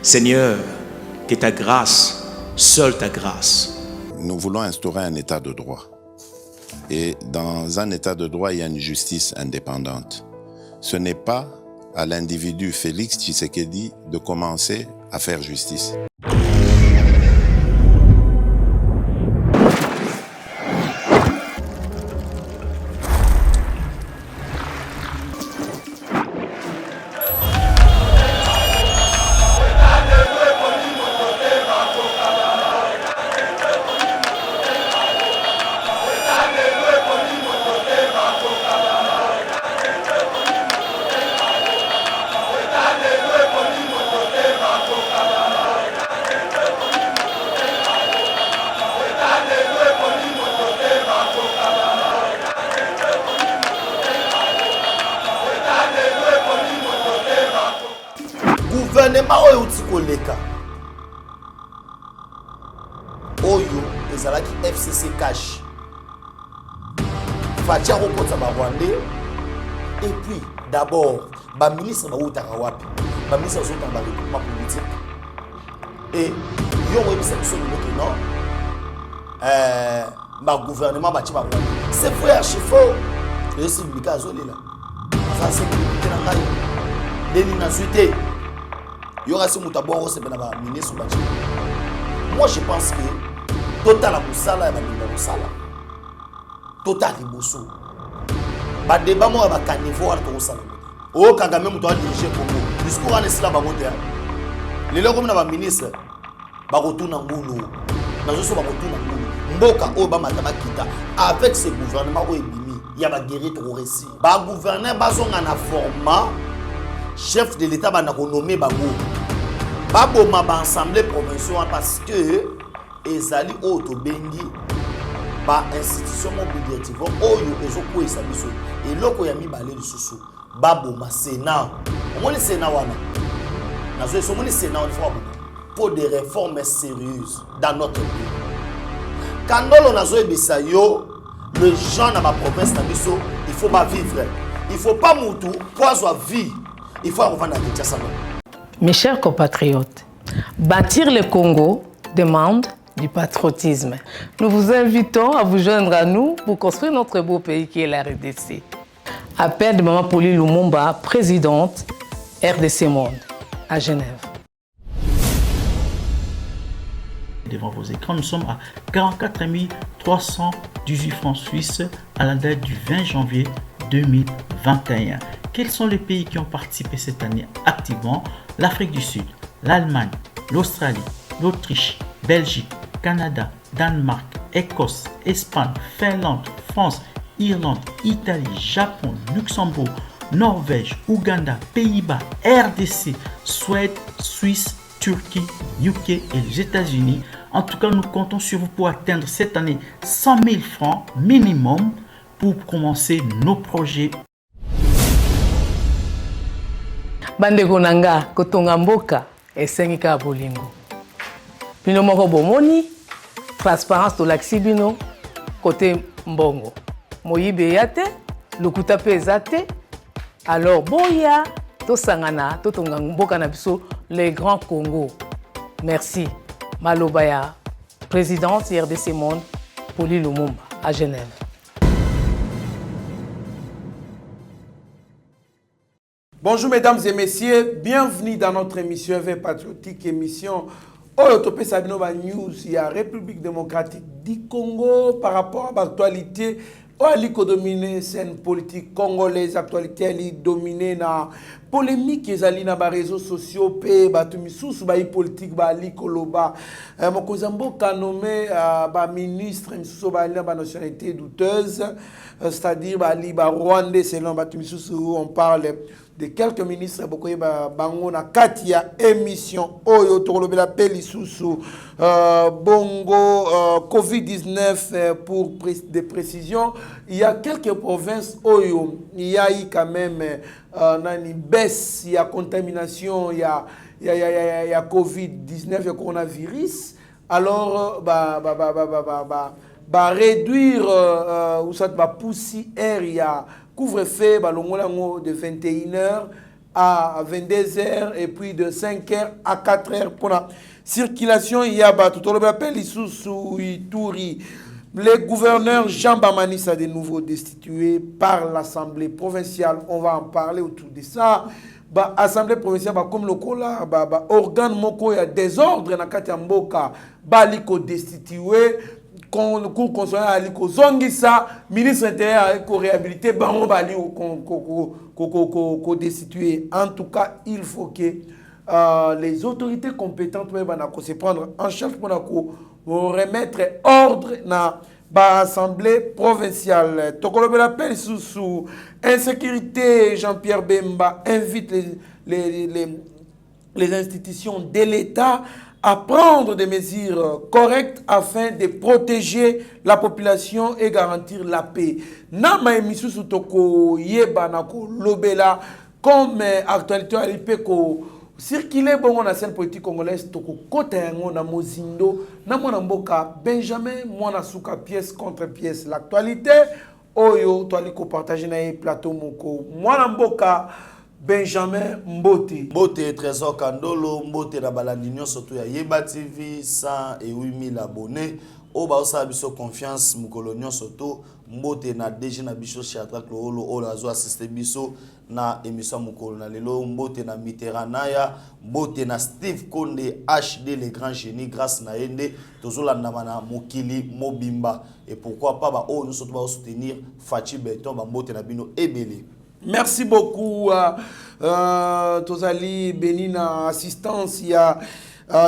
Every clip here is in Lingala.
Seigneur, que ta grâce, seule ta grâce. Nous voulons instaurer un état de droit. Et dans un état de droit, il y a une justice indépendante. Ce n'est pas à l'individu Félix Tshisekedi de commencer à faire justice. Gouvernement oyo tikoleka oyo ezalaki FCC cash fatia kokota ba Rwandais et puis d'abord ba ministre ba utaka wapi ba ministre azota ba recrutement politique et yo webisa biso que non ba gouvernement ba tiba c'est vrai archi faux et c'est public azolela ça c'est public na ngai deni na suite. Il y aura ce moutaboro, c'est bien la ministre. Moi, je pense que Total la Moussala et la Moussala. Total Liboso. Ba débat moi ba caniveau à Moussala. Oh, Kagame moutoa diriger Congo. Discours en islam ba moteur. Les locaux na ba ministre ba retourna ngulu. Na zo ba retourna ngulu. Mboka o ba mataba kita avec ce gouvernement o ebimi. Ya ba guerrier terroriste. Ba gouverneur bazonga na format chef de l'État va nommer Bango. Baboma ba assemblée provinciale parce que ezali auto bengi ba institution mobiliative oyo ezoko esabiso et loko ya mibale lisusu baboma Sénat. Omoni Sénat wana. Nazo somoni Sénat pour des réformes sérieuses dans notre pays. Kandolo nazo ebisa yo le gens dans ma province nabiso il faut pas vivre. Il faut pas moutou poiso vie. Il faut revendre à Kinshasa. Mes chers compatriotes, bâtir le Congo demande du patriotisme. Nous vous invitons à vous joindre à nous pour construire notre beau pays qui est la RDC. Appel de Maman Pauline Lumumba, présidente RDC Monde, à Genève. Devant vos écrans, nous sommes à 44 318 francs suisses à la date du 20 janvier 2021. Quels sont les pays qui ont participé cette année activement? L'Afrique du Sud, l'Allemagne, l'Australie, l'Autriche, Belgique, Canada, Danemark, Écosse, Espagne, Finlande, France, Irlande, Italie, Japon, Luxembourg, Norvège, Ouganda, Pays-Bas, RDC, Suède, Suisse, Turquie, UK et les États-Unis. En tout cas, nous comptons sur vous pour atteindre cette année 100 000 francs minimum pour commencer nos projets. Bandeko nanga kotonga mboka esengi ka bolingo. Bino moko bomoni transparence to laksi bino côté mbongo. Moyibe yate, lokuta pe ezate. Alors boya to sangana to tonga mboka na biso les grands Congo. Merci. Malobaya, présidente RDC Monde, Pauline Lumumba à Genève. Bonjour mesdames et messieurs, bienvenue dans notre émission V Patriotique, émission Oyotopé Sabinova News, il y a République démocratique du Congo par rapport à l'actualité. Elle a dominé scène politique congolaise, actualité elle est dominée na polémique les ali na ba réseaux sociaux pe batu misusu ba politique ba ali koloba mokozambo kanome ba ministre misusu ba ali ba nationalité douteuse, c'est-à-dire ba ali ba Rwandais selon batu misusu on parle de quelques ministres bokoye bango na kati ya émission oyo tolobela pe lisusu bongo Covid-19 pour des précisions. Il y a quelques provinces oyo il y a eu quand même une baisse, il y a contamination, il y a Covid-19, il y a coronavirus. Alors réduire ou ça va pousser air, il y a couvre-feu de 21h à 22h et puis de 5h à 4h pour la circulation. Il y a tout le appel Isusu Ituri. Le gouverneur Jean Bamanis a de nouveau destitué par l'Assemblée provinciale. On va en parler autour de ça. Assemblée provinciale, comme le cola, organe moko ya désordre na kati ya mboka, baliko destitué. Le cours consulaire aliko zongisa, ministre intérieur aliko réhabilité, bango bali ko destitué. En tout cas, il faut que les autorités compétentes se prendre en charge pour remettre ordre dans l'Assemblée provinciale. Tokolobe l'appel sous insécurité. Jean-Pierre Bemba invite les institutions de l'État à prendre des mesures correctes afin de protéger la population et garantir la paix. Nama émission sous toko yeba nako lobela comme actualité alipeko circuler bon na scène politique congolaise toko kota yango na mozindo na mwana mboka Benjamin mwana suka pièce contre pièce. L'actualité oyo to aliko partager na plateau moko mwana mboka Benjamin Mbote. Mbote Trésor Kandolo, Mbote na balandi nyonso to ya Yeba TV 108 000 abonnés. Oba osa biso confiance mukolo nyonso to Mbote na DG na biso Shadrack Loholo ola azo assister biso na émission mukolo na lelo. Mbote na Mitterrandaya, Mbote na Steve Konde HD les grands génies grâce na ende tozolanda na mokili mobimba et pourquoi pas ba o nous surtout ba soutenir Fachi Beton ba Mbote na bino ebele. Merci beaucoup Tozali Benina assistance, il y a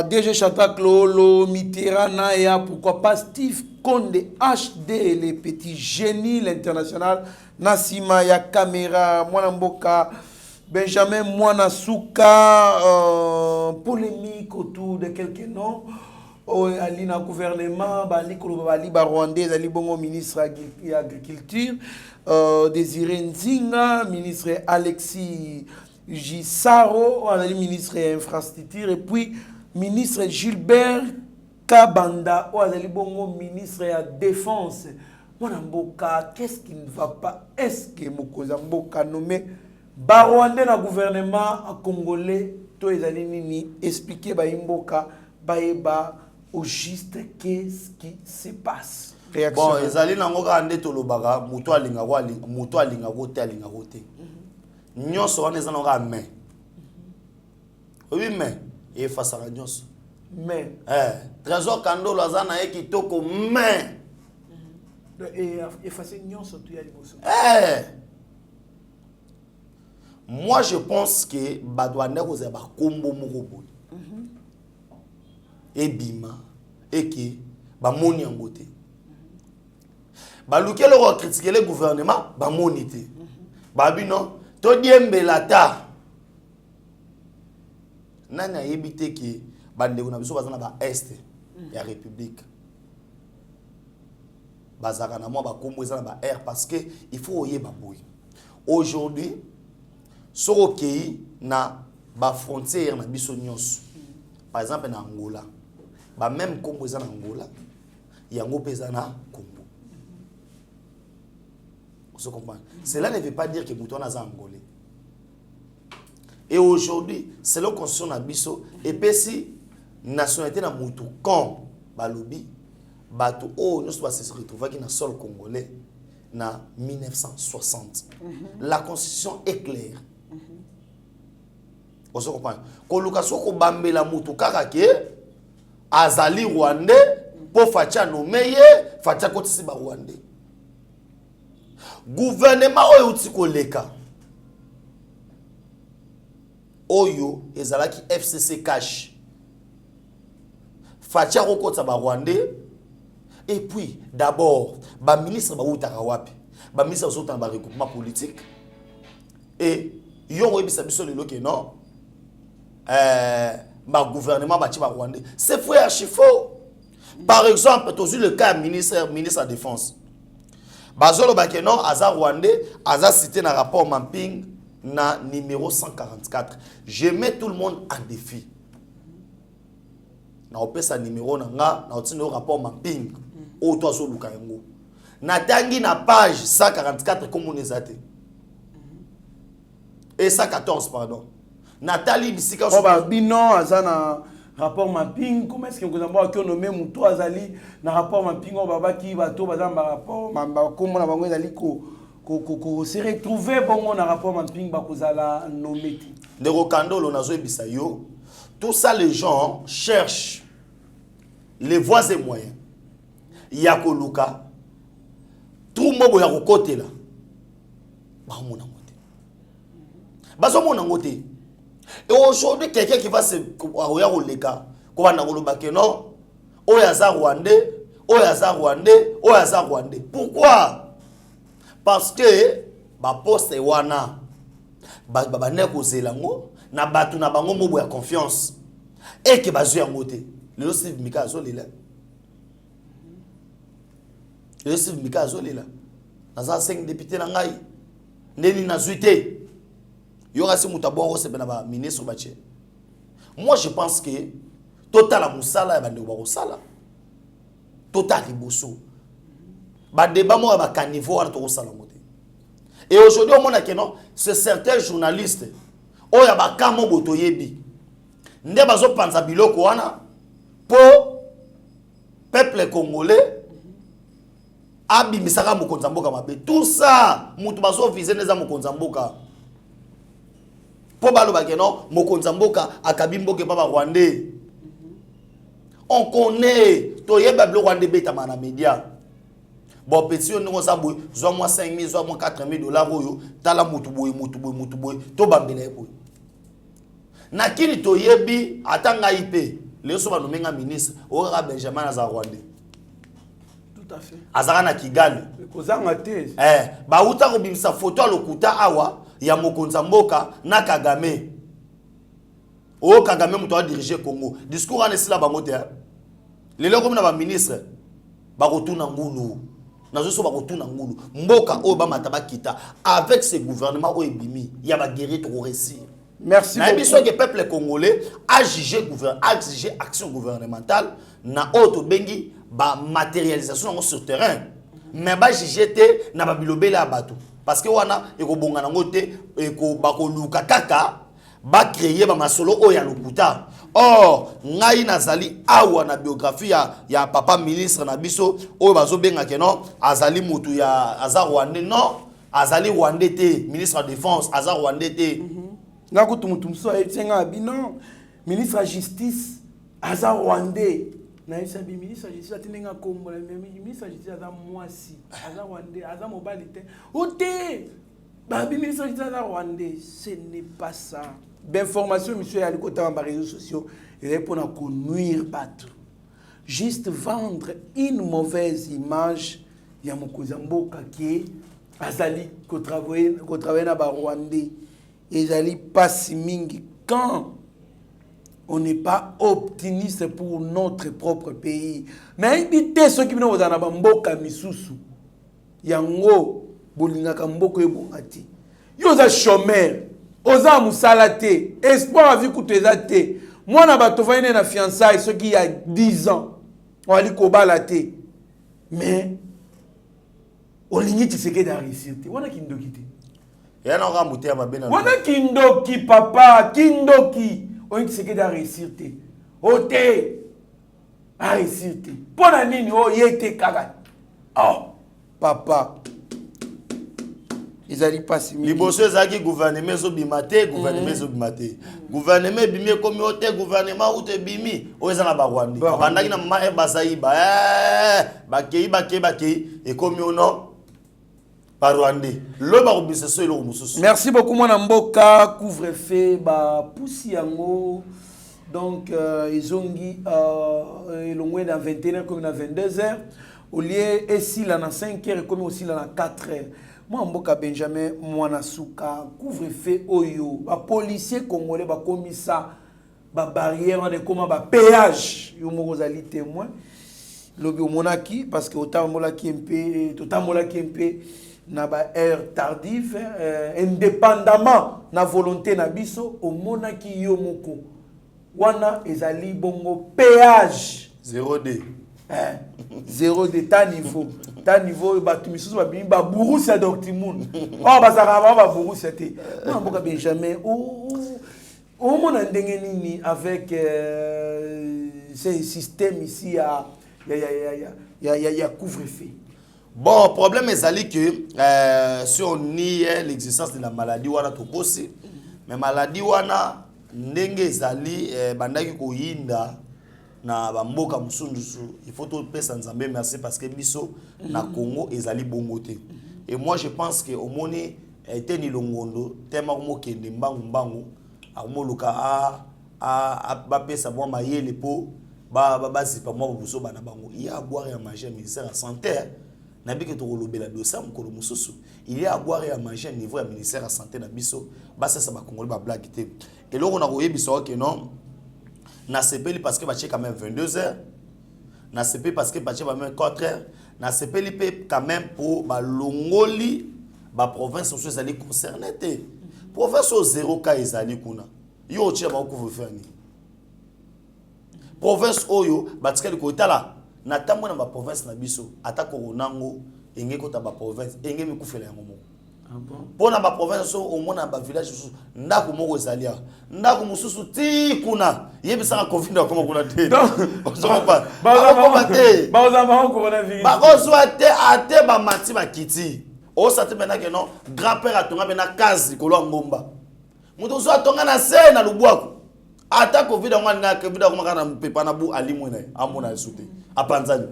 DG Shadrack Loholo, Mitterrandaya, pourquoi pas Steve Konde HD, les petits génies, l'international, Nassima, ya caméra, Mwanamboka, Benjamin Mwanasuka, polémique autour de quelques noms. Alina gouvernement, Bali Rwandais, Ali Bongo ministre de l'agriculture, Désiré Nzinga, ministre Alexis Gisaro, ministre de l'infrastructure, et puis ministre Gilbert Kabanda, Ali Bongo ministre de la défense. Mwanamboka, qu'est-ce qui ne va pas? Est-ce que Mokozamboka nommé Rwandais dans le gouvernement congolais, to ezali nini expliquer Imboka, Baeba au juste qu'est-ce qui se passe. Réaction. Bon, ezali nango ka ndeto lobaka muto alinga ko te alinga ko te. Nyonso wana ezana ka main. Oui mais et face à nyonso. Mais Trésor Kandolo azana e kitoko main. Et face nyonso tu ya liboso. Moi je pense que badouane ko za ba kombo moko boy. Et bima et qui ba moni yango te. Ba luke le critiquer le gouvernement ba moni te. Ba bino to diembela ta. Nana yebite ki bande ko na biso bazana ba est ya république. Bazaka na mo ba kombo ezana ba air parce que il faut oyeba boy. Aujourd'hui soroki na ba frontière na biso nyonso. Par exemple na Angola. Ba même Congo za na Angola, yango pesa na Congo. Vous comprenez? Cela ne veut pas dire que Mouton a angolais. Et aujourd'hui, c'est la constitution na biso et puis si nationalité na Moutou quand balobi bato nous doit se retrouver qui na sol congolais na 1960. La constitution est claire. Vous comprenez? Ko lukaso ko bambela Moutou kaka ke azali Rwandais pour Facha nomeye Facha kotisi ba Rwandais. Gouvernement oyo utiko leka oyo ezalaki FCC cash Facha kokotsa ba Rwandais et puis d'abord ba ministre ba utaka wapi ba ministre bazotana ba regroupement politique et yo ebisa biso lelo ke non ma gouvernement bâti par Rwandais. C'est faux archi faux. Par exemple, tu as vu le cas ministre de la Défense. Bazolo Bakeno, Aza Rwandais, Aza cité dans le rapport Mapping, na numéro 144. Je mets tout le monde en défi. Na opé sa numéro na otino rapport Mapping. O to azo luka yango. Na tangi na page 144 comme on ezate. et 114 pardon Nathalie bisika oh ba bino azana rapport mapping comment est-ce que vous avez que nommé muto azali na rapport mapping o baba ki bato bazamba rapport mamba comme na bango ezali ko se retrouver bongo na rapport mapping ba kozala nommé ti de Rokandolo nazo ebisa yo tout ça les gens cherchent les voies et moyens yako luka tout mobo ya kokotela ba mona ngote bazo mona ngote. Et aujourd'hui, quelqu'un qui va se regarder, non, Oyaza Rwandais, Oyaza Rwandais, Oyaza Rwandais. Pourquoi? Parce que ba poste wana ba neko zelango na batu na bango mobo ya confiance et que bazu ya ngote. Le Steve Mika azolela. Le Steve Mika azolela. Naza 5 députés na ngai. Neni na zuité. Moi, je pense que total la musala et sala. Total liboso. Ba débat moi ba caniveau à to sala moté. Et aujourd'hui on a que non, ce certains journalistes o ya ba kamo boto yebi. Nde bazo panza biloko wana po peuple congolais abi misaka mokonza mboka mabe. Tout ça mutu bazo viser neza mokonza mboka. Po balo bageno mokonza mboka akabimboke baba Rwandais. On connaît to yeba blo Rwandais beta mana média. Bon petit on ngo sabwe zo moi 5000 zo moi 4000 dollars oyo tala mutu boy to bambela boy. Na kini to yebi atanga IP le so ba nomenga ministre ora Benjamin za Rwandais. Tout à fait. Azara na Kigali. Kozanga te. Ba uta ko bimisa photo alokuta awa ya mokonza mboka na Kagame. O Kagame muto a diriger Congo. Discours en esila bango te. Lelo comme na ba ministre ba rotuna ngulu. Nazo so ba rotuna ngulu. Mboka o ba mataba kita avec ce gouvernement o ebimi, ya ba guerrier to réussir. Merci beaucoup. Na que le peuple congolais a exigé action gouvernementale na auto bengi ba matérialisation sur terrain. Mais ba jugé na ba bilobela bato. Parce que wana ekobonga nango te ekobako luka kaka ba créer ba masolo o ya lokuta. Or ngai nazali awa na biographie ya papa ministre na biso o bazo benga ke non azali mutu ya azar Rwandais non azali Rwandais te ministre de défense azar Rwandais te. Nako tumutumso etenga bino ministre de justice azar Rwandais. Na isabi ministre de justice atenga kombo la ministre de justice azar mwasi azar Rwandais azar mobali te. Ote babi ministre de justice azar Rwandais, ce n'est pas ça. D'information monsieur ya likota ba réseaux sociaux et pour na nuire battre. Juste vendre une mauvaise image ya mokonza mboka qui azali ko travailler na ba Rwandais. Ezali pas si mingi quand on n'est pas optimiste pour notre propre pays. Mais invité ceux qui viennent aux anabamboka misusu. Yango bolingaka mboko ebongati. Yoza chômeur, oza musalate, espoir a vu kutezate. Moi na bato vaine na fiançailles ceux qui a 10 ans. On ali kobalate. Mais olingi Tshisekedi a réussir. Wana kindoki te. Yana nga muté ma bena. Wana kindoki papa, kindoki. On dit que da réussir te. Ote a réussir te. Pona nini o yete kaka. Oh papa. Ils allaient pas si. Liboso zaki gouvernement zo bimate, gouvernement zo bimate. Gouvernement bimi comme ote gouvernement ou te bimi. O ezana ba Rwanda. Bandaki na mama e basayiba. Bakei et comme ono merci beaucoup mon mboka couvre-feu ba pousi yango donc ils ont dit longue dans 21h comme dans 22h au lieu ici là dans 5h comme aussi là dans 4h moi mboka Benjamin Mwanasuka couvre-feu oyo ba policier congolais ba commissaire ba barrière de comment ba péage yo mozali témoin lobi monaki parce que autant molaki MP na ba air tardif indépendamment na volonté na biso o monaki yo moko wana ezali bongo péage 0D Zéro de ta niveau. Ta niveau, tu me souviens, Bourou, c'est Dortmund. Oh, bah, Bourou, c'était. Non, Benjamin, on a un avec ce système ici, il y a couvre-feu. Bon, problème est que si on nie l'existence de la maladie, on a tout possible. Mais maladie, on a ndenge ezali bandaki koyinda na bamboka musundusu. Il faut tout pesa nzambe merci parce que biso na Congo ezali bongote. Et moi je pense que au moni était ni longondo tema ko kende mbangu amoluka ba pesa bo mayele po ba zipa mo buso bana bango. Il y a à boire et à manger ministère de la santé. Nabiki to kolobela dossier mukolo mususu. Il y a à boire et à manger niveau du ministère de la santé na biso ba ça ba congolais ba blague té. Et là on a koyebi so que non na sepeli parce que ba quand même 22h. Na sepeli parce que ba même 4h. Na sepeli quand même pour ba longoli ba province où ezali concerné té. Province au 0 cas ezali kuna. Yo tia ba couvre-feu ni. Province oyo ba tikali ko itala na tambo na ba province na biso ata koronango enge kota ba province enge mikufela yango moko. Ah bon? Pona ba province au mona ba village susu ndako moko ezalia ndako mususu ti kuna yebisa ka covid akoma kuna te. Ozoma pas. Ba coronavirus. Ba kozwa te ate ba mati ba kiti. O sa te mena ke non grand-père atonga bena kazi kolo ngomba. Muto zo atonga na se na lubwako. Ata covid ngwana covid akoma kana mpepa na bu alimu na amona esute. Apanzani.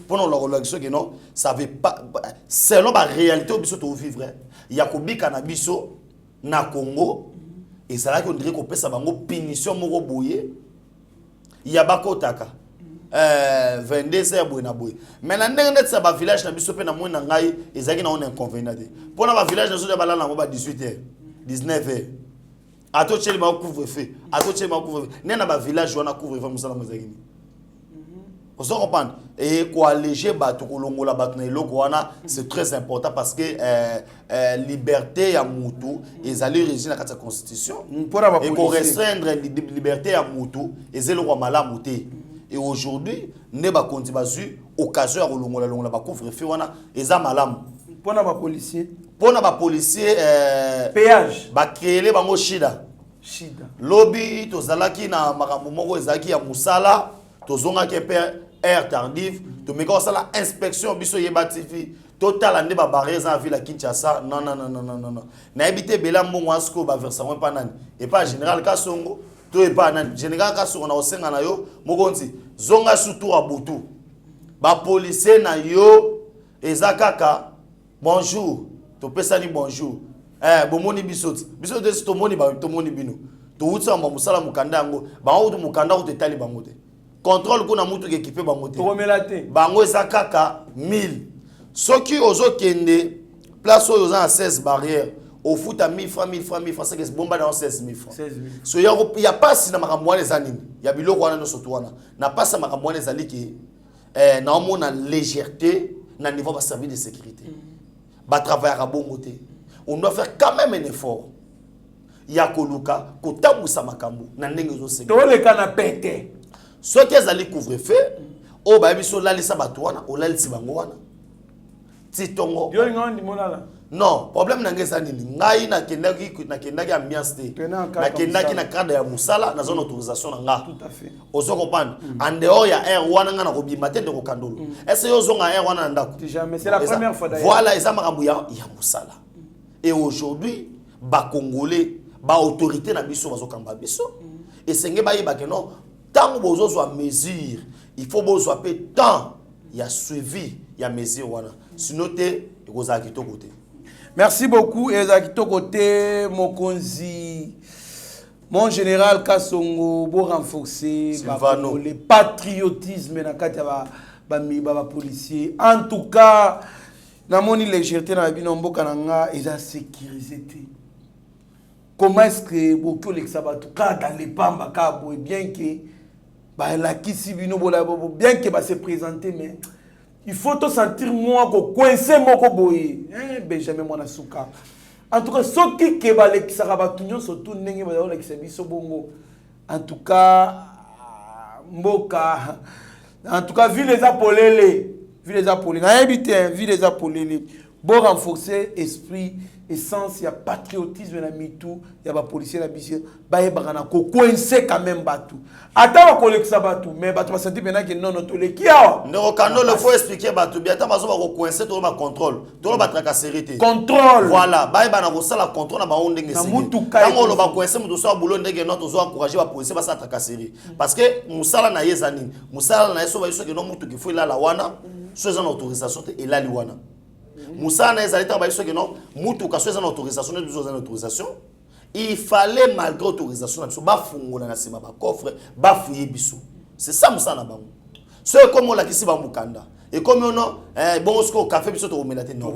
Pendant la relation que non, ça veut pas selon la réalité au biso to vivre. Il y a kobika na biso na Congo et ça là qu'on dirait qu'on peut ça bango punition moko boye. Il y a bakotaka. 22h boye na boye. Mais na ndenge net ça ba village na biso pe na mo na ngai ezaki na on inconvénient. Pour na ba village na so de bala na mo ba 18h, 19h. Ato cheli ba couvre-feu. Ato cheli ba couvre-feu. Na ba village wana couvre-feu musala mo ezaki. Vous comprenez? Et quoi alléger batoukolongola batounaïlokoana c'est très important parce que liberté à Moutou ils allaient régir la constitution et pour restreindre liberté à Moutou ils allaient roi malamouté et aujourd'hui ne ba konti bazu occasion à kolongola longola ba couvre-feu wana eza malam pour na ba policier péage ba créer bango shida lobby to zalaki na makambo moko ezaki ya musala to zonga ke air tardif to meko sala inspection biso yebatifi total ande ba barrière en ville à Kinshasa non na habité bela mbongo asko ba versement pa nani et pas général Kasongo to et pas nani général Kasongo na osenga na yo mokonzi zonga surtout à Butu ba policier na yo ezakaka bonjour to pesani bonjour bomoni bisoti to moni ba to moni bino to utsa mba musala mukanda ngo ba odu mukanda ko tetali bango te contrôle kuna mutu équipé bango te bango eza kaka 1000 soki ozo kende place oyo za 16 barrières au foot à 1000 francs c'est que bomba dans 16000 francs so ya pas si na makambo wana eza nini ya biloko wana no soto wana na pas sa makambo wana ezali ki na omona légèreté na niveau ba service de sécurité ba travailler à bongo te on doit faire quand même un effort ya koluka ko tabusa makambo na ndenge zo sécurité to le kana pété. Ceux qui ont couvre-feu, oh bah ils sont là les sabatouana, oh là les sibangouana. Titongo. Non, problème n'a pas de ngai na kendaki ambiance te. Na kendaki na cadre ya musala na zone autorisation na nga. Tout à fait. Ozo comprendre. En dehors ya air wana nga na kobima te de ko kandolo. Est-ce yo zonga air wana ndako? Jamais, c'est la première fois d'ailleurs. Voilà, eza makambo ya musala. Et aujourd'hui, ba Congolais, ba autorité na biso bazo kamba biso. Et senge ba yeba ke non tant que vous avez mesure, il faut que vous ayez temps, il y a suivi, il y a mesure. Sinon, vous avez côté. Merci beaucoup, Ezakito côté, Mokonzi, mon général Kasongo, pour renforcer le patriotisme dans les policiers. En tout cas, dans mon légèreté, dans la Kananga, ils ont sécurisé. Comment est-ce que beaucoup de sabatou dans les pamba bien que la kisi bino bien que se présenter mais il faut te sentir moi ko coincé moko boye Benjamin Mwanasuka en tout cas ce qui ke ba le sabatou nyo surtout ndenge ba le biso bongo en tout cas mboka En tout cas, vu les apolélés, vu les apolélés, bon renforcer esprit, essence, il y a patriotisme dans mitou, il y a des policiers dans bisie, bah il y a coincé quand même batou. Attends, on collecte ça batou, mais batou va sentir maintenant que non, non, tous les qui a. Non, quand il faut expliquer batou, bien attends, on va coincer, tout le monde contrôle, tout le monde tracasserie. Contrôle. Voilà, bah il y a ça la contrôle, bah on déngue. Quand on va coincer, nous sommes boulot dégue, nous sommes encourager la police, bah ça tracasserie. Parce que Moussala na yezani, Moussala na yeso va yeso que non mutu qui faut là la wana, soit en autorisation et là li wana. Moussa n'a pas dit que non, Moutou ka soit en autorisation, nous en autorisation. Il fallait malgré autorisation, ba fungo na sima ba coffre, ba fouiller biso. C'est ça Moussa na bango. C'est comme on l'a dit ba mukanda. Et comme on bon ce café biso to melate non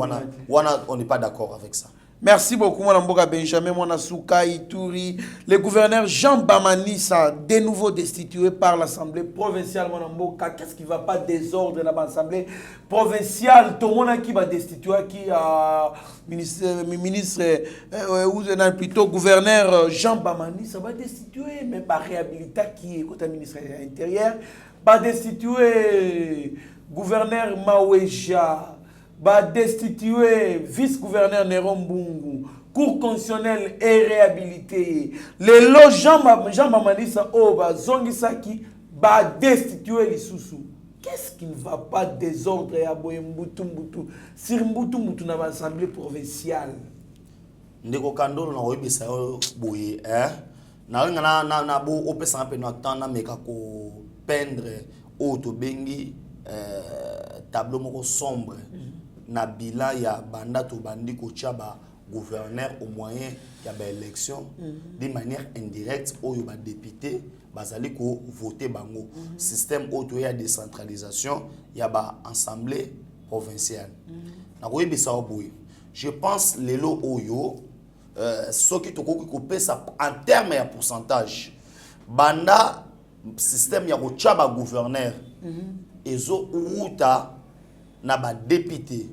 wana on n'est pas d'accord avec ça. Merci beaucoup, mon Mboka Benjamin, mon Asuka Ituri. Le gouverneur Jean Bamanissa, de nouveau destitué par l'Assemblée provinciale, mon Mboka. Qu'est-ce qui ne va pas désordre dans l'Assemblée provinciale? Tout le monde qui va destituer, qui a ministre, ou plutôt gouverneur Jean Bamanissa va destituer, mais pas réhabiliter qui est côté ministre de l'Intérieur, va destituer gouverneur Maweja. Va destituer vice-gouverneur Néron Mbungu, cour constitutionnelle et réhabilité. Le lot Jean Mamadissa Oba Zongisaki va destituer les sous-sous. Qu'est-ce qui ne va pas désordre à Boyembutu Mbutu sur Mbutu Mbutu dans l'Assemblée provinciale? Ndeko Kandolo na oyebisa boye na bo opesa pe na temps na meka ko peindre auto bengi tableau moko sombre. Na bilan ya banda to bandi ko tchaba gouverneur au moyen ya ba élection de manière indirecte oyo ba député bazali ko voter bango système auto ya décentralisation ya ba assemblée provinciale na ko yebisa oboye je pense lelo oyo ce qui to ko pesa en terme ya pourcentage banda système ya ko tchaba gouverneur ezo uta na ba député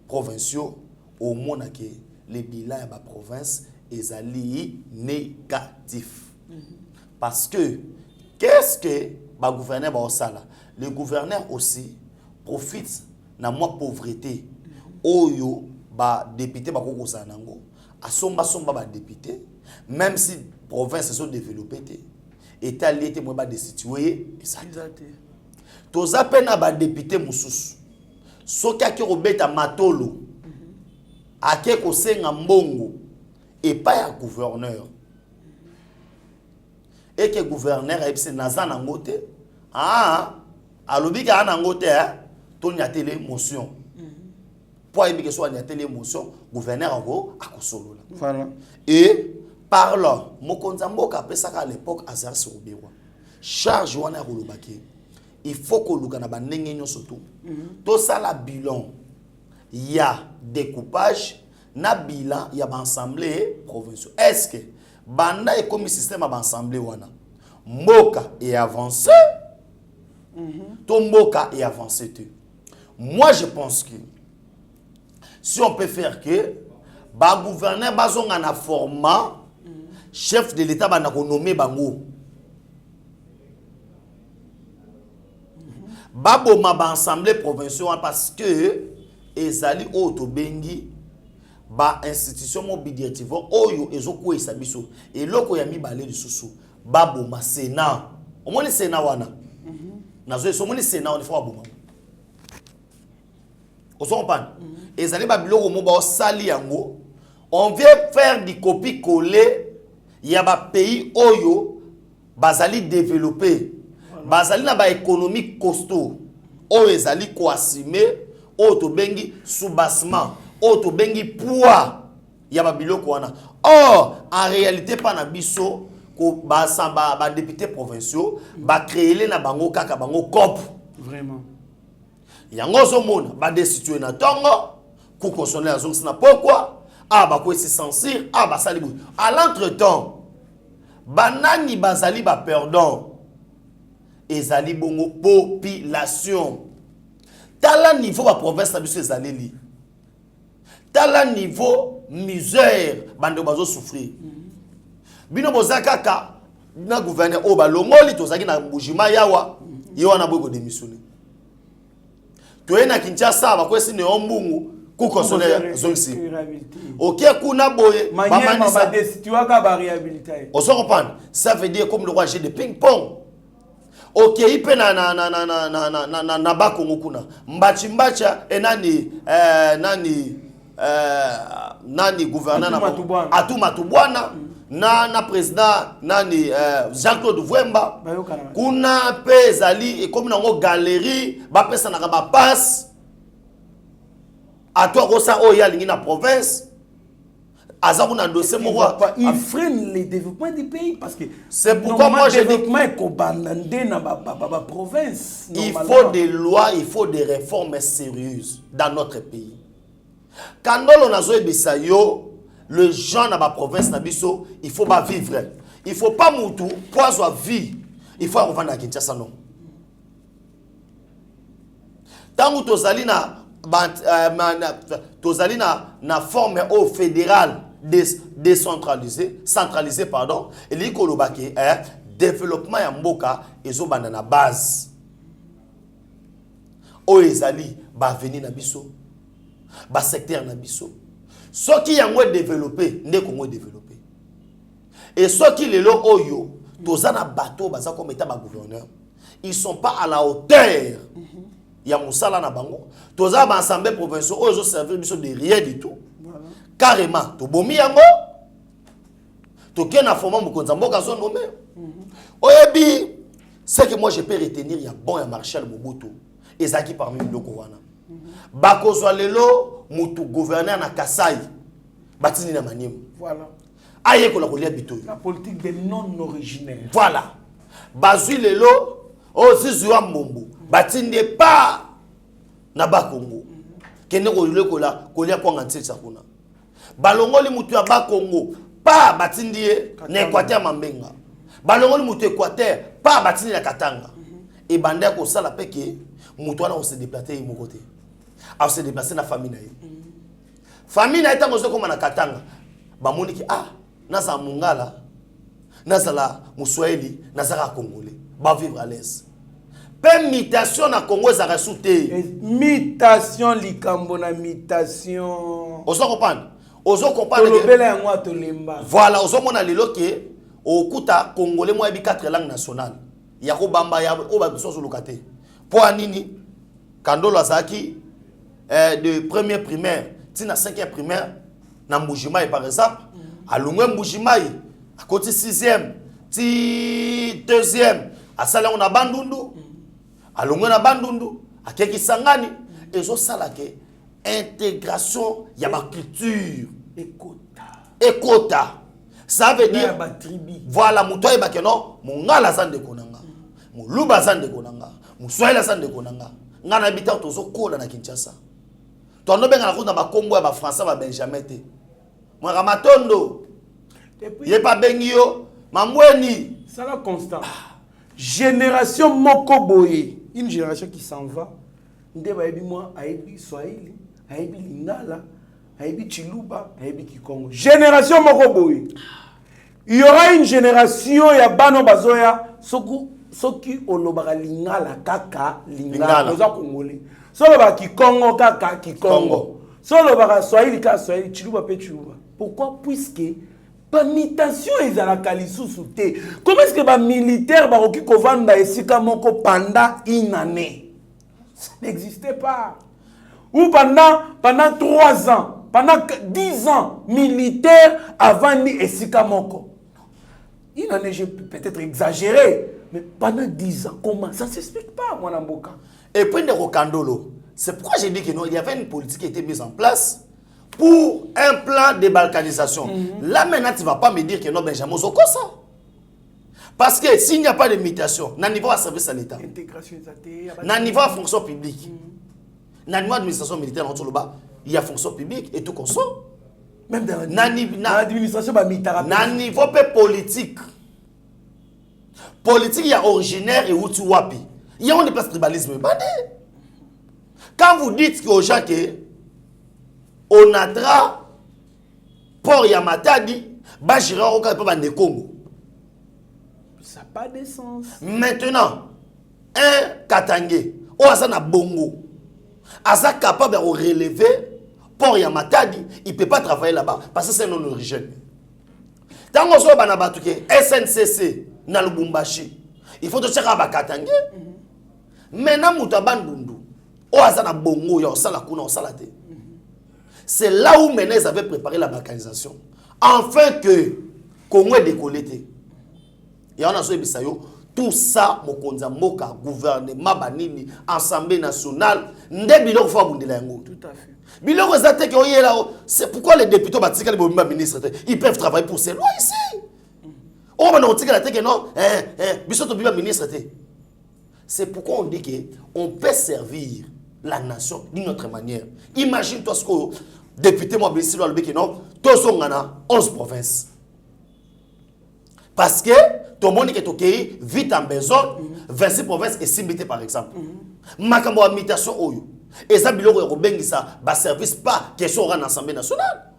provinciaux au monde que les bilans de la province est négatif. Parce que qu'est-ce que le gouverneur va faire? Le gouverneur aussi profite de la pauvreté. Oyo ba député ba koko sanango asomba ba député même si province sont développée état lié te mo ba destitué exact. Toza pena ba député mususu soki ake kobeta matolo ake kosenga mbongo epai ya gouverneur et que gouverneur ayebisi naza nango te alobi kaka nango te toniatela émotion po ayebi ke so aniatela émotion gouverneur yango akosolola voilà. Et parlant mokonzi ya mboka apesaka à l'époque Azar Sirobirwa charge wana ya kolobaki il faut que nous ayons surtout tout ça la bilan il y a découpage na bilan il y a assemblée provinciale est-ce que banda et comme système à assemblée wana mboka est avancé ton mboka est avancé moi je pense que si on peut faire que ba gouverneur bazonga na format chef de l'état ba na ko nommer bango Babo ma ba assemblée provinciale parce que ezali auto bengi ba institution mobiliative oyo ezoko esabiso eloko ya mibale lisusu babo ma sénat omoni sénat wana nazo so moni sénat on faut aboma oso pan ezali ba biloko mo ba sali yango on vient faire du copie coller ya ba pays oyo bazali développer bazali na ba économie costaud o ezali ko assumer o to bengi soubassement o to bengi poids ya ba biloko wana or en réalité pas na biso ko ba samba ba députés provinciaux ba créer na bango kaka bango cop vraiment yango zo mona ba destituer na tongo ko consommer la zone na pourquoi ba ko se censure ba sali bu à l'entretemps banani bazali ba perdant ezali bongo population tala niveau ba province na biso ezali li tala niveau misère bando bazo souffrir bino bozaka kaka na gouverneur o ba longoli tozaki na mbujima yawa yo wana boy ko démissionner to ena Kinshasa ba kwesi ne ombungu ku consulaire zonsi OK kuna boye ba manisa tu aka ba réhabiliter on se comprend ça veut dire comme le roi jeu de ping pong OK ipe na bakongo kuna mbacha enani nani gouverneur na Atuma Tubwana na président nani Jean-Claude Vwemba kuna pe zali et comme nango galerie ba pesa na ba passe à toi rosa o ya lingi na province azakuna dossier mo il freine le développement du pays parce que c'est pourquoi moi je dis que province il faut des lois, il faut des réformes sérieuses dans notre pays. Quand on a yo le gens dans la province nabiso, il faut pas vivre. Il faut pas moutou poison vie. Il faut revendre à Kinshasa non. Tant que tozali na forme au fédéral décentralisé, centralisé pardon, et likolobaki développement ya mboka ezobanda na base. O ezali ba venir na biso, ba secteur na biso. Ce qui yango développé, ndé Congo développé. Et ce qui lelo oyo, tozana bateau baza comme état ba gouverneur, ils sont pas à la hauteur. Ya musala na bango. Toza ba assemblée provinciale oyo servir biso de rien du tout. Carrément, to bomi yango. To kena format mokonza mboka zo nommé. Oyebi, ce que moi je peux retenir ya bon ya Marshal Mobutu. Ezaki parmi loko wana. Bakozwa lelo mutu gouverneur na Kasai. Batini na Maniema. Voilà. Aye ko la kolia bito. La politique des non originaires. Voilà. Bazui lelo ozizuwa mbombo. Batinde pas na Bakongo. Kene ko leko la kolia kwa ngantse kuna. Balongoli mutu ya Bakongo pas batindie na Équateur Mambenga. Balongoli mutu Équateur pas batindi na Katanga. Et bande ko sala peke mutu wana se déplacer mon côté. A se déplacer na famille na ye. Famille na eta mozo koma na Katanga. Ba moniki naza mungala nazala muswahili nazala congolais ba vivre à l'aise. Permutation na Congo za resouté. Mutation likambo na mutation. Ozo comprendre que voilà, ozo mona lelo ke okuta congolais mo yebi 4 langues nationales. Ya ko bamba ya o ba biso lokate. Po anini kandolo azaki de première primaire, tina 5e primaire na Mbujimai par exemple, alungwe Mbujimai à côté 6e, ti 2e, asala on a bandundu. Alungwe na bandundu, akeki sangani ezo salake intégration ya ba culture ekota. Ça veut dire voilà mutoy ba keno mungala zande konanga. Muluba zande konanga. Muswahili zande konanga. Ngana bita tozo kola na Kinshasa. Tono benga na kuna ba Congo ya ba français ba Benjamin te. Mwaka matondo. Ye pa bengio mamweni. Ça la constant. Génération moko boye, une génération qui s'en va. Nde ba yebi moi ayebi Swahili, ayebi Lingala, ayebi Chiluba, ayebi Kikongo. Génération moko boye. Il y aura une génération ya bano bazoya soki olobaka Lingala kaka Lingala oza congolais. Solo ba Kikongo kaka Kikongo. Solo ba Swahili kaka Swahili, Chiluba pe Chiluba. Pourquoi? Puisque la mutation est à la Kalisou. Comment est-ce que les militaires qui kovanda esika moko pendant une année? Ça n'existait pas. Ou pendant 3 ans, pendant 10 ans, militaires avant ni esika moko. Une année, j'ai peut-être exagéré, mais pendant 10 ans, comment? Ça ne s'explique pas, mon amboka. Et puis, c'est pourquoi j'ai dit qu'il y avait une politique qui était mise en place pour un plan de balkanisation. Là maintenant, tu ne vas pas me dire que non, Benjamin Zokosa. Parce que s'il n'y a pas de mutation, dans le niveau de service à l'État, dans le niveau de fonction publique, dans le niveau d'administration militaire, il y a fonction publique et tout comme ça. Même dans l'administration militaire. Dans le niveau politique, il y a originaire et outil wapi. Il y a une place tribalisme. Quand vous dites aux gens que Onatra, Port Yamatadi, Bajira Oka et Congo. Ça n'a pas de sens. Maintenant, un Katangé, ou Azana Bongo, Aza capable de relever pour Yamatadi, il ne peut pas travailler là-bas parce que c'est non origine. Tant qu'on soit banabatuke, SNCC, na Lubumbashi, il faut te chercher à Katangé. Maintenant, Moutaban Bundu, ou Azana Bongo, ya Osala Kuna, Osala Te. C'est là où maintenant ils avaient préparé la balkanisation. Enfin que Congo est décolleté. Et on a joué Bissayo. Tout ça, Mokonza Moka, gouvernement, Banini, Assemblée nationale, Nde Biloko Fa Bundela Yango. Tout à fait. Biloko Zate qui est là, c'est pourquoi les députés Batika les ministres, ils peuvent travailler pour ces lois ici. On va nous dire la tête que non, Bissoto Biba ministre. C'est pourquoi on dit qu'on peut servir la nation d'une autre manière. Imagine-toi ce que député moi Bissi le que non, tous sont 11 provinces. Parce que tout le monde qui est OK, vite en besoin, 26 provinces et Simbité par exemple. Makambo habitation oyo. Et ça biloko robengi ça ba service pas question en assemblée nationale.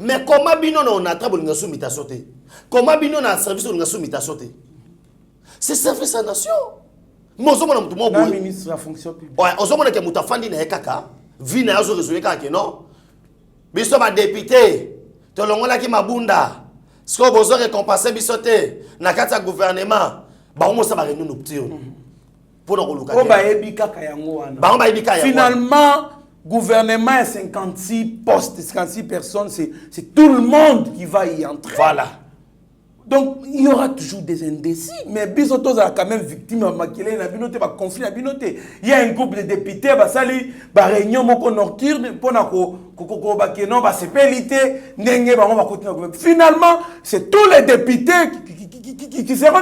Mais comment bino on a travaillé dans soumitation té? Comment bino na service dans soumitation té? C'est service à la nation. Moi je mona mutu mo boy. Ministre de la fonction publique. Ouais, on mona ke muta fandi na ekaka, vi na yazo résoudre kaka non. Biso ba député, to longola ki mabunda. Ce qu'on besoin récompenser bisoté na kati ya gouvernement ba on ça ba réunion nocturne pour nous relouka. O ba ebika kayango wana. Ba on ba ebika ya. Finalement gouvernement est 56 postes, 56 personnes, c'est tout le monde qui va y entrer. Voilà. Donc il y aura toujours des indécis, mais bisoto a quand même victime à maquiller na binoté ba conflit na binoté. Il y a un groupe de députés ba sali ba réunion moko nocturne pour na ko ba keno ba sepelité ndenge ba on va continuer. Finalement, c'est tous les députés qui seront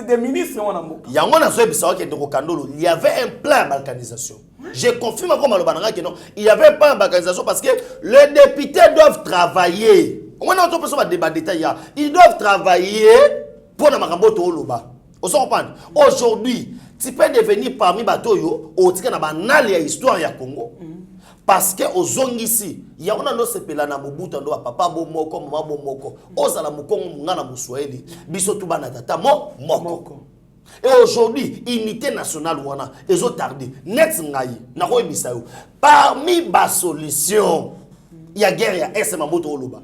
des ministres on a moko. Yango na zo bisawa ke ndoko kandolo, il y avait un plan de balkanisation. Je confirme comme le bananga que non, il y avait un plan de balkanisation parce que les députés doivent travailler. On a entendu ça débat détaillé. Ils doivent travailler pour na makambo to loba. On s'en comprend. Aujourd'hui, tu peux devenir parmi batoyo au tika na banal ya histoire ya Congo. Parce que aux ici, il y a un autre sepela na Mobutu ndo papa bomoko mama bomoko. Ozala mukongo ngana muswahili. Biso tu bana tata moko. Et aujourd'hui, unité nationale wana ezo tardé. Net ngai na ko bisayo. Parmi ba solution, il y a guerre ya ese mamoto loba.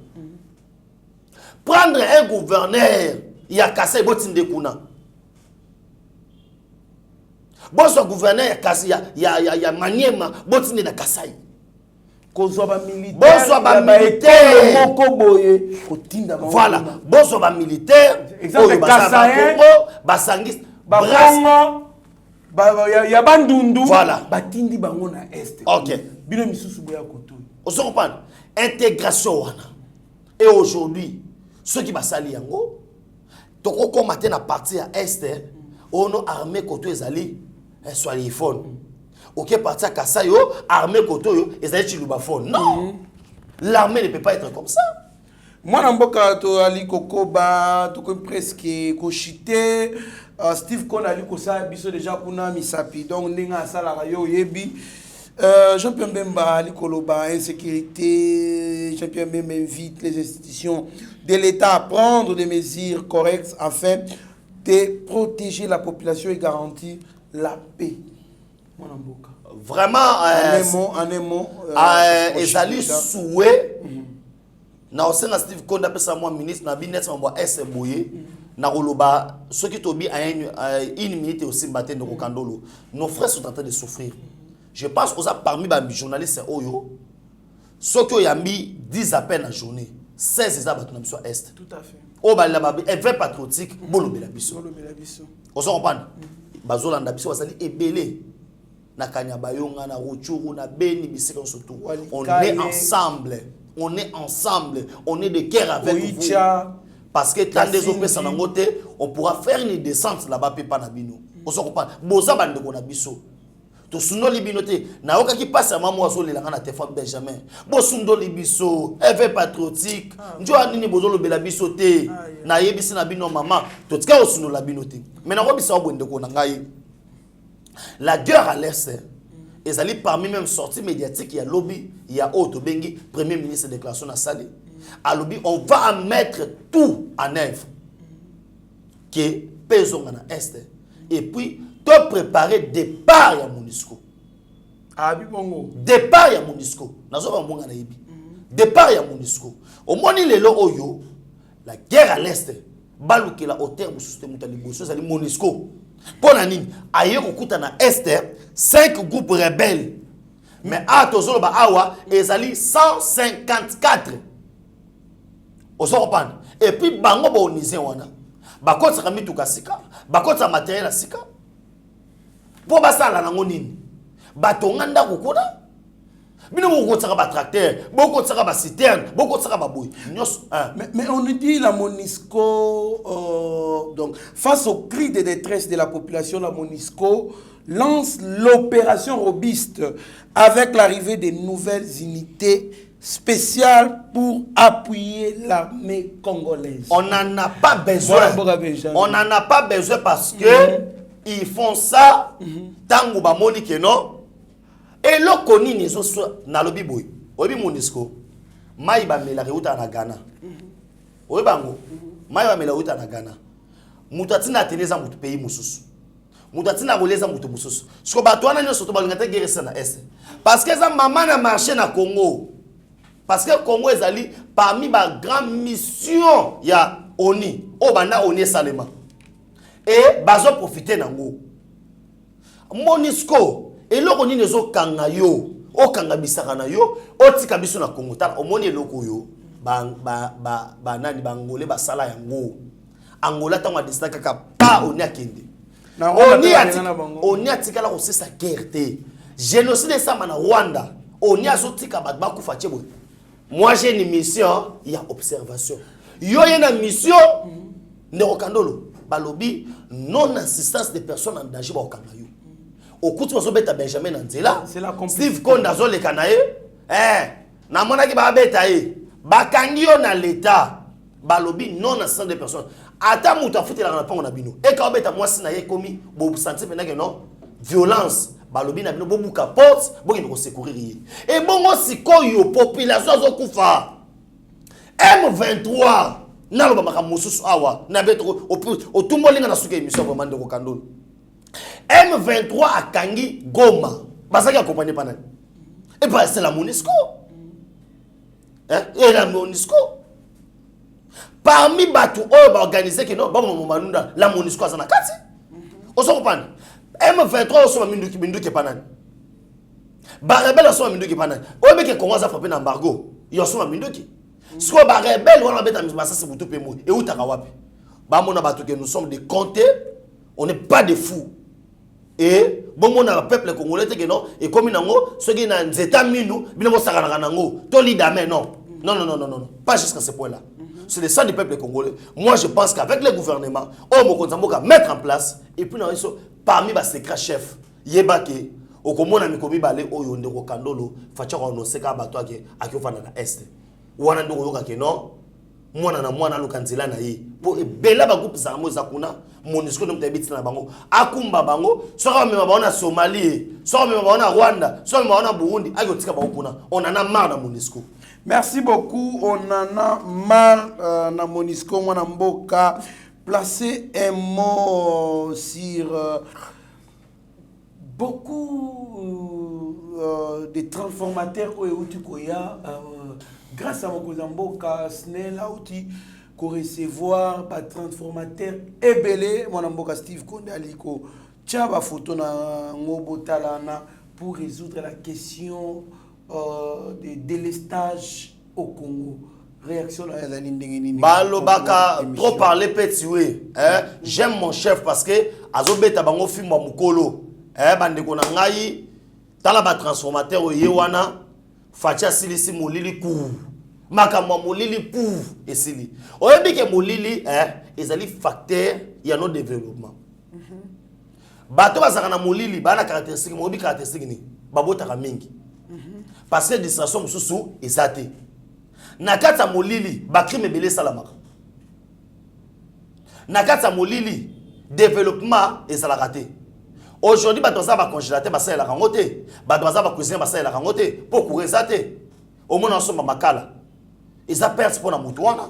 Prendre un gouverneur, il y a cassé botinde kuna. Bonsoir gouverneur, il y a Maniema, botinde na Kasai. Bonsoir militaire. Bonsoir militaire. Voilà. Bonsoir militaire. Exemple Kasai. Basangis. Brasmo. Il y a Bandundu. Voilà. Batindi bango na est. Ok. Bino misusu boya koto. On se comprend. Intégration wana. Et aujourd'hui, ceux qui basali yango, toko combattre na partie à est, ono armée koto ezali soit les phones. OK partie à Kasayo, armée koto yo ezali chilubafone. Non. L'armée ne peut pas être comme ça. Moi namboka to ali kokoba to presque kochité Steve Konali kosa biso déjà kuna misapi donc ndinga sala yo yebi Jean-Pierre Mbemba ali koloba insécurité Jean-Pierre Mbemba invite les institutions de l'État à prendre des mesures correctes afin de protéger la population et garantir la paix. Moi namboka vraiment un mot ezali souhait na osenga Steve Konda pesa moi ministre na binet mwa SBoye na koloba ceux qui tobi à une minute aussi mbaté ndoko kandolo nos frères sont en train de souffrir. Je pense aux parmi les journalistes oyo ceux qui ont mis 10 appels à journée 16 ils abattent sur est. Tout à fait. O ba la ba event patriotique bolobela biso. On se comprend. Bazolanda biso basali ebelé na Kanyabayonga na Rutshuru na Beni bisika surtout. On est ensemble. On est ensemble, on est de cœur avec vous. Parce que quand des opérations sont en côté, on pourra faire une descente là-bas, pas na bino. On se comprend. Boza bande ko na biso. To sundo libinote, na oka ki passe à maman so le langa na téléphone Benjamin. Bo sundo libiso, éveil patriotique. Njo anini bozo lo bela biso te. Na yebisi na bino maman, to tika o sundo la binote. Mais na ko bisa bo ndeko na ngai. La guerre à l'est. Ils allaient parmi même sorties médiatiques, il y a lobby, il y a Otto Bengi, premier ministre de déclaration à Sali. À lobby, on va mettre tout en œuvre. Qui pèse en est. Et puis, to préparer départ ya MONUSCO. Ah bongo. Départ ya MONUSCO. Nazo ba mbonga na yebi. Départ ya MONUSCO. Au moni lelo oyo la guerre à l'est balukela au terme sous système taliboso ça MONUSCO. Pour la nini aye kokuta na est 5 groupes rebelles. Mais à tozolo ba awa ezali 154. Ozo et puis bango ba onise wana. Bakotsa kamituka sika, bakotsa matériel à sika. Po basala nango nini? Batonganda kokuna. Bino bokotsa ba tracteur, bokotsa ba citerne, bokotsa ba boy. Mais on nous dit la MONUSCO donc face au cri de détresse de la population, la MONUSCO lance l'opération Robuste avec l'arrivée de nouvelles unités spéciales pour appuyer l'armée congolaise. On n'en a pas besoin. On n'en a pas besoin parce que ils font ça tango ba moni que non. Et le koni nizo na lobi boy. Obi MONUSCO. Mai ba mela reuta na Ghana. Obi bango. Mai ba mela reuta na Ghana. Mutatina teneza mutu pays mususu. Mutatina roleza mutu mususu. Siko bato wana nyo soto balingata guerre na est. Parce que ça maman na marché na Congo. Parce que Congo ezali parmi ba grande mission ya ONI. O bana ONI salema. Et bazo profiter nango. MONUSCO et loko ni nezo kanga yo, o kanga bisaka na yo, o tika biso na Congo ta omoni loko yo ba nani bangolé ba sala yango. Angola ta mwa destin kaka pa ONI akende. ONI atika la ko sa guerre te. Génocide ça na Rwanda. ONI azotika ba kufa chebo. Moi j'ai une mission, il y a observation. Yo y a une mission Nerokandolo balobi non assistance des personnes en danger ba okanga yo. Au coup de beta Benjamin Nzela, Steve Konda zole kanae, na mona ki ba beta bakangi yo na l'état, balobi non assistance des personnes. Ata muta futi la pango na bino. E ka beta mwasi na ye komi bo santé pena que non violence. Balobi na bino bo buka porte, bo ki ko secourir ye. Et bongo sikoyo population zo kufa. M23 na lo ba makamususu awa na beto o tumbolinga na suka émission vraiment de Kokandolo. M23 a Kangi Goma. Basaki accompagné par nani. Et bien c'est la MONUSCO. Et la MONUSCO. Parmi Batu organisé que non, la MONUSCO a kati. On se comprend. M23 on se minduki panani. Ba rebelle on minduki panani. O be ke Congo a frappé l'embargo. Ils sont minduki. Ce que ba rebelle on a beta misasa c'est butu pemo. Et où takawapi. Ba mona batu que nous sommes des comptés. On n'est pas des fous. Et bon mon peuple congolais que non et comme nango ceux qui na nzeta minu bino sakana nango to lidame non pas jusqu'à ce point là. C'est le sang du peuple congolais. Moi je pense qu'avec le gouvernement on mokonzamboka mettre en place et puis na iso parmi ba secret chef yebake okomona mikomi balé oyo ndeko kandolo facha ko no seka bato ake akiofana na est wana ndoko yoka ke non mwana na mwana lukanzela na ye po ebela ba groupe za moza kuna MONUSCO no mtabiti na bango akumba bango soka mema baona Somalie soka mema baona Rwanda soka mema baona Burundi ayotika ba kuna on en a marre na MONUSCO. Merci beaucoup, on en a marre na MONUSCO mwana mboka. Placer un mot sur beaucoup de transformateurs grâce à Mokozamboka, Snell a outil qu'on recevoir par transformateur ebelé mon mboka Steve Konda aliko tchaba photo na ngobotalana pour résoudre la question de délestage au Congo. Réaction à la ligne Balobaka trop parler petit oui j'aime mon chef parce que azobeta bango film mukolo bande ko na ngai tala ba transformateur o yewana facha silisi molili ku makamwa molili pou esili oyebi ke molili ezali facteur ya no développement bato bazaka na molili bana caractéristique mobi caractéristique ni babotaka mingi parce que distraction mususu ezate na kata molili ba crime belé salamaka na kata molili développement ezalaka te. Aujourd'hui bato za ba congélateur ba sala kangote bato za ba cuisiner ba sala kangote pour courir ça te au moins en somme makala ils a perdu pour na mutu wana.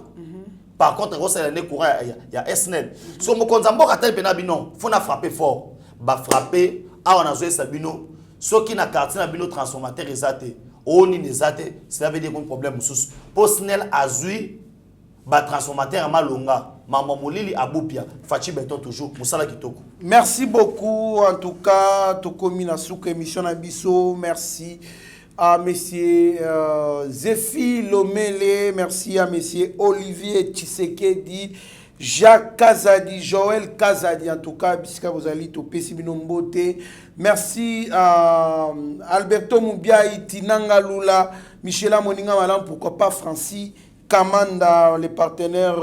Par contre on sala ne courant ya SNEL so mo konzamboka tel pena bino faut na frapper fort ba frapper awa na zoe sabino soki na quartier na bino transformateur ezate oni nezate cela veut dire un problème sous personnel azui ba transformateur à malonga maman molili abupia fachi beton toujours musala kitoko. Merci beaucoup en tout cas tokomi na souka émission na biso. Merci à monsieur Zéphie Lomele, merci à monsieur Olivier Tshisekedi, Jacques Kazadi, Joël Kazadi, en tout cas, puisque vous allez au Pessibinombote. Merci à Alberto Moubiaï, Tinanga Lula, Michela Moninga Malam, pourquoi pas Francis Kamanda, les partenaires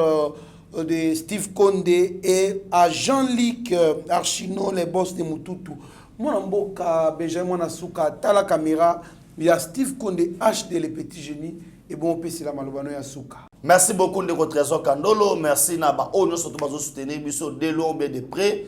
de Steve Condé, et à Jean-Luc Archino, les boss de Mututu. Moi, Mboka, Benjamin Nasuka, Tala Caméra, il y a Steve Condé, HD, les petits génies, et bon, on la Malobano Yasuka. Merci beaucoup de votre trésor Kandolo. Merci Naba. Oh, nous sommes tous soutenir Bisso de l'ombre de près.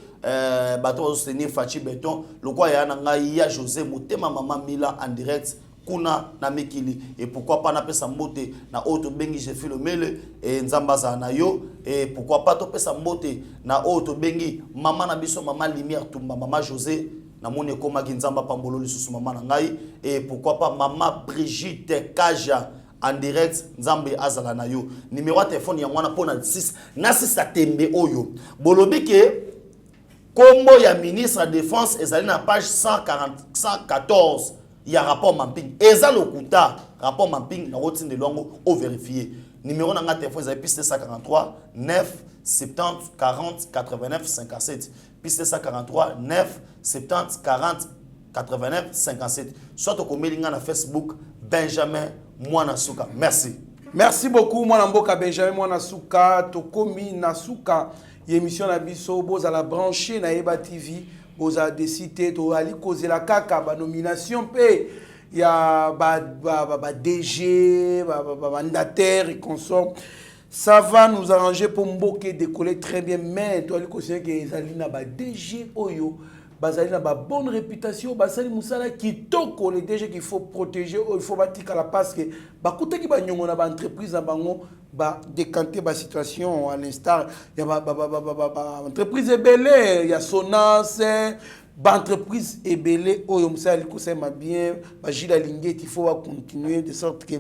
Bateau soutenir Fachi Beton. Le quoi il y a José Moutema Maman Mila en direct. Kuna na Mikili. Et pourquoi pas na pesa mbote na auto bengi je Philomele et Nzambaza na yo. Et pourquoi pas to pesa mbote na auto bengi Maman na Bisso Maman Lumière Tumba Maman José. Na mone koma Ginzamba Pambolo lisusu Maman na ngai. Et pourquoi pas Maman Brigitte Kaja. En direct, Nzambe azala na yo. Numéro de téléphone yangwana pona 6 na 6 atembe oyo. Bolobi ke kombo ya ministre de défense ezali na page 114 ya rapport mapping. Eza lokuta rapport mapping na rotine de longo au vérifier. Numéro na téléphone ezali piste 143 9 70 40 89 57. Piste 143 9 70 40 89 57. Soit au komelinga na Facebook Benjamin Mwanasuka. Merci. Merci beaucoup, Mwanamboka Benjamin Mwanasuka. Tokomi Nasuka. Émission na biso, boza la branché na Eba TV. Boza décidé to ali causer la kaka ba nomination pe ya ba DG, ba mandataire et consort. Ça va nous arranger pour Mboke décoller très bien, mais toi ali causer que ezalina ba DG oyo. Bazali na ba bonne réputation, basali musala kitoko les DG qu'il faut protéger, il faut batika la parce que ba kuta ki ba nyongo na ba entreprise na bango ba décanter ba situation à l'instar ya ba entreprise ebele ya Sonas ba entreprise ebele oyo musala kusema bien ba jila lingeti il faut continuer de sorte que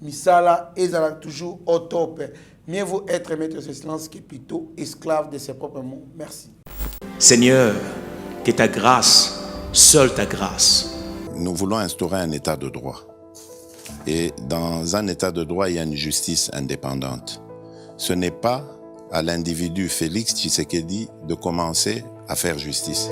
misala ezala toujours au top. Mieux vaut être maître de silence que plutôt esclave de ses propres mots. Merci. Seigneur, que ta grâce, seule ta grâce. Nous voulons instaurer un état de droit. Et dans un état de droit, il y a une justice indépendante. Ce n'est pas à l'individu Félix Tshisekedi de commencer à faire justice.